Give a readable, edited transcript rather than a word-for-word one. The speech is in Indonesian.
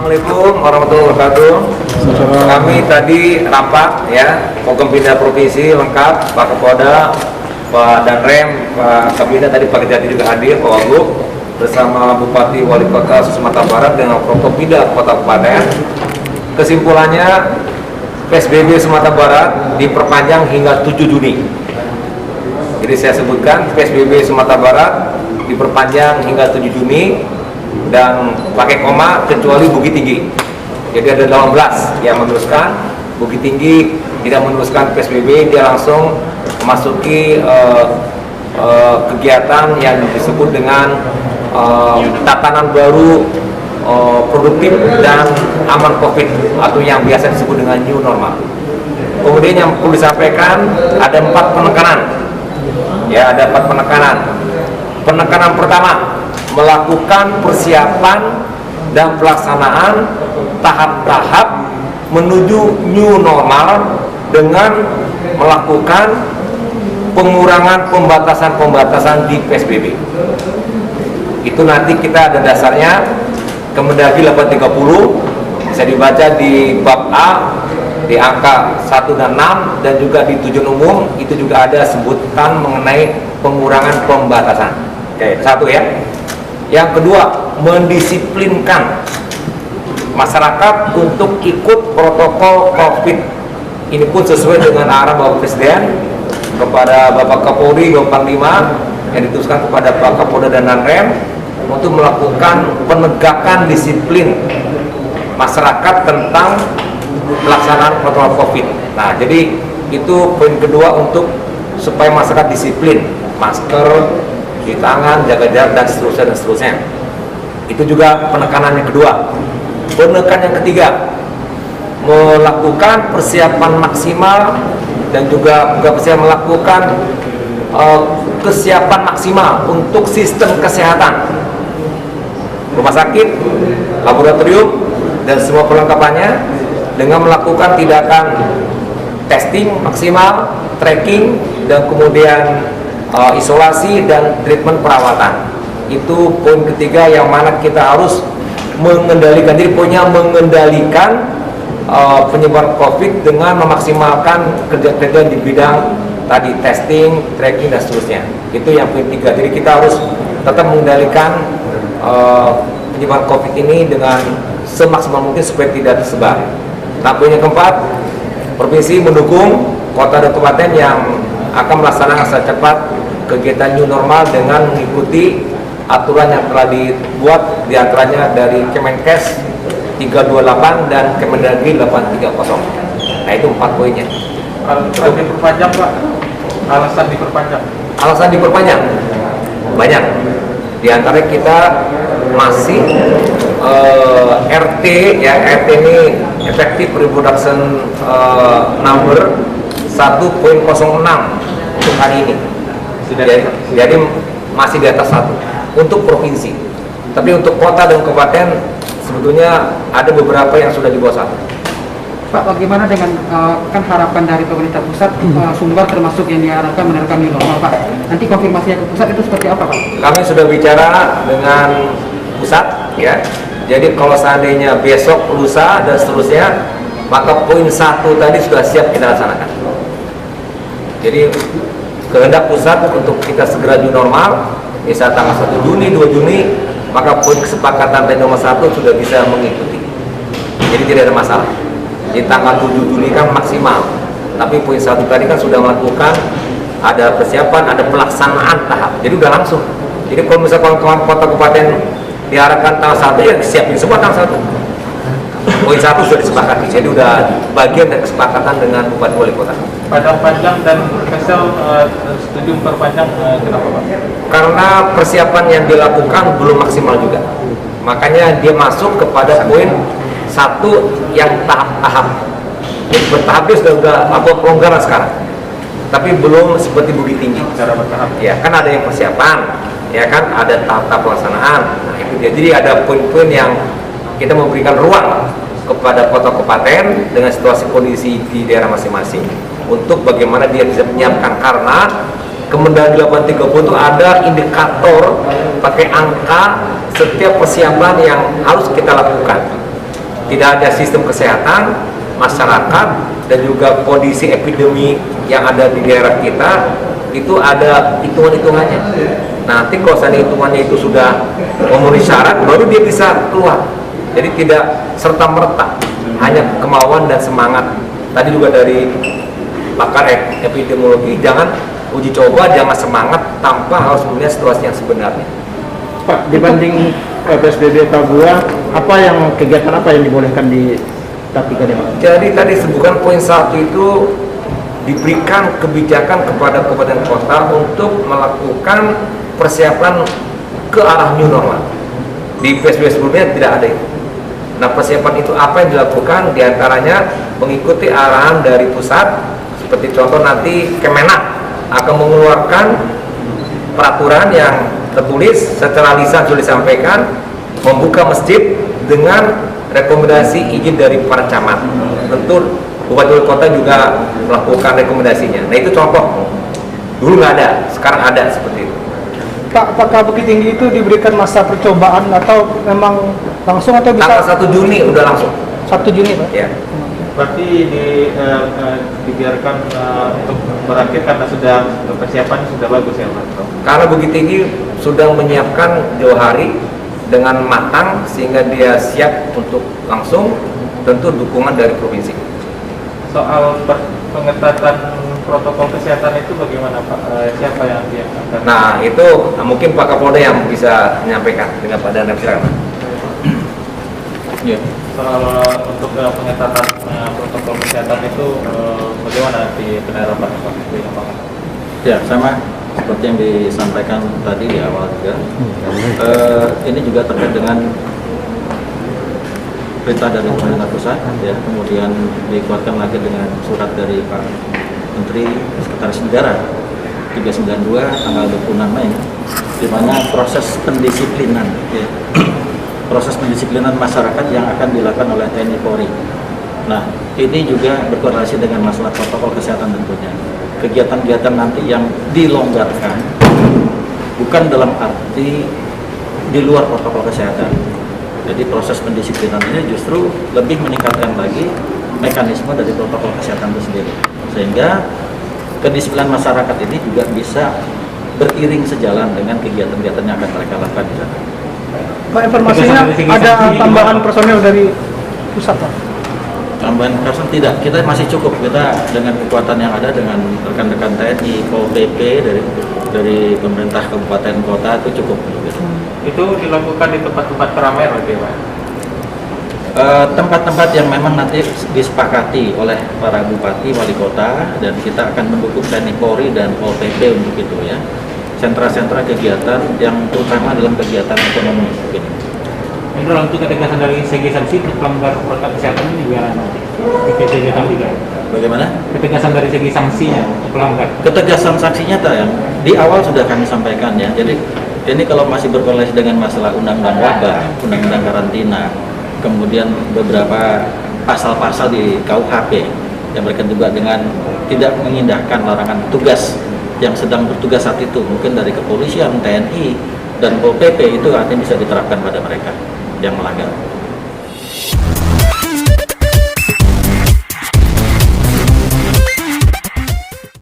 Assalamualaikum warahmatullahi wabarakatuh. Kami tadi rapat ya, Forkompinda Provinsi lengkap, Pak Kapolda, Pak Danrem, Pak Kabinda tadi Pak Kejati juga hadir, Pak Wagub bersama Bupati Wali Kota Sumatera Barat dengan Forkompinda Kota Kabupaten. Kesimpulannya PSBB Sumatera Barat diperpanjang hingga 7 Juni. Jadi saya sebutkan PSBB Sumatera Barat diperpanjang hingga 7 Juni dan pakai koma kecuali Bukit Tinggi. Jadi ada 18 yang meneruskan, Bukit Tinggi tidak meneruskan PSBB, dia langsung memasuki kegiatan yang disebut dengan tatanan baru produktif dan aman COVID atau yang biasa disebut dengan new normal. Kemudian yang perlu disampaikan ada 4 penekanan. Ya, ada 4 penekanan. Penekanan pertama, melakukan persiapan dan pelaksanaan tahap-tahap menuju new normal dengan melakukan pengurangan pembatasan-pembatasan di PSBB. Itu nanti kita ada dasarnya Kemendagri 830, bisa dibaca di bab A di angka 1 dan 6 dan juga di tujuan umum itu juga ada sebutkan mengenai pengurangan pembatasan. Oke, satu ya. Yang kedua, mendisiplinkan masyarakat untuk ikut protokol COVID. Ini pun sesuai dengan arahan Bapak Presiden kepada Bapak Kapolri, Bapak Panglima yang dituliskan kepada Pak Kapolda dan Danrem untuk melakukan penegakan disiplin masyarakat tentang pelaksanaan protokol COVID. Nah, jadi itu poin kedua untuk supaya masyarakat disiplin, masker, di tangan, jaga jarak dan seterusnya. Itu juga penekanan yang kedua. Penekanan yang ketiga, melakukan persiapan maksimal dan juga melakukan kesiapan maksimal untuk sistem kesehatan, rumah sakit, laboratorium dan semua perlengkapannya dengan melakukan tindakan testing maksimal, tracking dan kemudian isolasi dan treatment perawatan. Itu poin ketiga yang mana kita harus mengendalikan. Jadi poinnya mengendalikan penyebaran COVID dengan memaksimalkan kerja-kerja di bidang tadi testing, tracking dan seterusnya. Itu yang poin tiga. Jadi kita harus tetap mengendalikan penyebaran COVID ini dengan semaksimal mungkin supaya tidak tersebar. Nah, poin yang keempat, provinsi mendukung kota dan kabupaten yang akan melaksanakan secara cepat kegiatan new normal dengan mengikuti aturan yang telah dibuat diantaranya dari Kemenkes 328 dan Kemendagri 830. Nah, itu 4 poinnya. Alasan diperpanjang, Pak? Alasan diperpanjang? Alasan diperpanjang banyak. Di antara kita masih RT ya, RT ini efektif reproduction number 1.06 untuk hari ini. Jadi masih di atas 1 untuk provinsi. Tapi untuk kota dan kabupaten sebetulnya ada beberapa yang sudah di bawah 1. Pak, bagaimana dengan kan harapan dari pemerintah pusat Sumbar termasuk yang diharapkan menerapkan new normal, Pak? Nanti konfirmasinya ke pusat itu seperti apa, Pak? Kami sudah bicara dengan pusat ya. Jadi kalau seandainya besok, lusa dan seterusnya, maka poin 1 tadi sudah siap kita laksanakan. Jadi kehendak pusat untuk kita segera new normal, misal tanggal 1 Juni, 2 Juni, maka poin kesepakatan tadi nomor 1 sudah bisa mengikuti. Jadi tidak ada masalah. Di tanggal 7 Juli kan maksimal, tapi poin 1 tadi kan sudah melakukan ada persiapan, ada pelaksanaan tahap. Jadi udah langsung. Jadi kalau misalkan kawan-kawan kota kabupaten diarahkan tanggal 1 ya disiapin semua tanggal 1. Poin 1 sudah disepakati, jadi udah bagian dari kesepakatan dengan Bupati Wali Kota. Panjang dan Kesel setuju memperpanjang, kenapa, Pak? Karena persiapan yang dilakukan belum maksimal juga. Makanya dia masuk kepada poin 1 yang tahap-tahap. Jadi bertahap dia sudah apa pelonggaran sekarang. Tapi belum seperti Bukit Tinggi. Secara bertahap. Ya, kan ada yang persiapan, ya kan ada tahap-tahap pelaksanaan. Nah, itu dia. Jadi ada poin-poin yang kita memberikan ruang kepada kota kabupaten dengan situasi kondisi di daerah masing-masing untuk bagaimana dia bisa menyiapkan, karena Kemendagri 830 itu ada indikator pakai angka setiap persiapan yang harus kita lakukan. tidak ada sistem kesehatan masyarakat dan juga kondisi epidemi yang ada di daerah kita itu ada hitungan-hitungannya. Nanti kalau seandainya hitungannya itu sudah memenuhi syarat, baru dia bisa keluar. Jadi tidak serta-merta, hanya kemauan dan semangat. Tadi juga dari pakar epidemiologi, jangan uji coba, jangan semangat tanpa harus melihat situasi yang sebenarnya. Pak, dibanding PSBB tahap 2, kegiatan apa yang dibolehkan di tahap 3 ini? Jadi tadi sebutkan poin 1 itu diberikan kebijakan kepada kabupaten kota untuk melakukan persiapan ke arah new normal. Di PSBB sebelumnya tidak ada itu. Nah, persiapan itu apa yang dilakukan? Di antaranya mengikuti arahan dari pusat, seperti contoh nanti Kemenak akan mengeluarkan peraturan yang tertulis secara lisan sudah disampaikan, membuka masjid dengan rekomendasi izin dari para camat. Tentu Bupati Wali Kota juga melakukan rekomendasinya. Nah, itu contoh. Dulu nggak ada, sekarang ada seperti itu. Pak, apakah Bukit Tinggi itu diberikan masa percobaan atau memang langsung atau bisa? Tanggal 1 Juni udah langsung. 1 Juni, Pak? Ya. Berarti dibiarkan untuk berakhir karena sudah persiapan sudah bagus ya Pak? Karena Bukit Tinggi sudah menyiapkan jauh hari dengan matang sehingga dia siap untuk langsung, tentu dukungan dari provinsi. Soal pengetatan protokol kesehatan itu bagaimana Pak? Siapa yang akan? Nah, itu mungkin Pak Kapolda yang bisa menyampaikan dengan Pak Danam, silakan. Ya. Soal untuk pengetatan protokol kesehatan itu bagaimana di penerapan Pak? Ya, sama seperti yang disampaikan tadi di awal juga. Ini juga terkait dengan perintah dari pemerintah pusat, ya, kemudian dikuatkan lagi dengan surat dari Pak Menteri Sekretaris Negara 392 tanggal 26 Mei, di mana proses pendisiplinan, ya, proses pendisiplinan masyarakat yang akan dilakukan oleh TNI Polri. Nah, ini juga berkorelasi dengan masalah protokol kesehatan tentunya. Kegiatan-kegiatan nanti yang dilonggarkan bukan dalam arti di luar protokol kesehatan. Jadi proses pendisiplinan ini justru lebih meningkatkan lagi mekanisme dari protokol kesehatan itu sendiri. Sehingga kedisiplinan masyarakat ini juga bisa beriring sejalan dengan kegiatan-kegiatan yang akan mereka lakukan di sana. Pak, informasinya ada tambahan personel dari pusat, Pak? Tambahan personel tidak, kita masih cukup. Kita dengan kekuatan yang ada dengan rekan-rekan TNI, Pol PP dari pemerintah kabupaten kota itu cukup. Itu dilakukan di tempat-tempat keramaian berarti Pak? Tempat-tempat yang memang nanti disepakati oleh para bupati, wali kota, dan kita akan mendukung TNI Polri dan Pol PP untuk itu, ya. Sentra-sentra kegiatan yang terutama dalam kegiatan ekonomi. Indra, untuk ketegasan dari segi sanksi untuk pelanggar protokol kesehatan ini juga nanti di PJJ juga. Bagaimana? Ketegasan dari segi sanksinya untuk pelanggar. Ketegasan sanksinya yang di awal sudah kami sampaikan, ya. Jadi ini kalau masih berkorelasi dengan masalah undang-undang wabah, undang-undang karantina, kemudian beberapa pasal-pasal di KUHP yang berkaitan juga dengan tidak mengindahkan larangan tugas yang sedang bertugas saat itu, mungkin dari kepolisian, TNI, dan Pol PP, itu artinya bisa diterapkan pada mereka yang melanggar.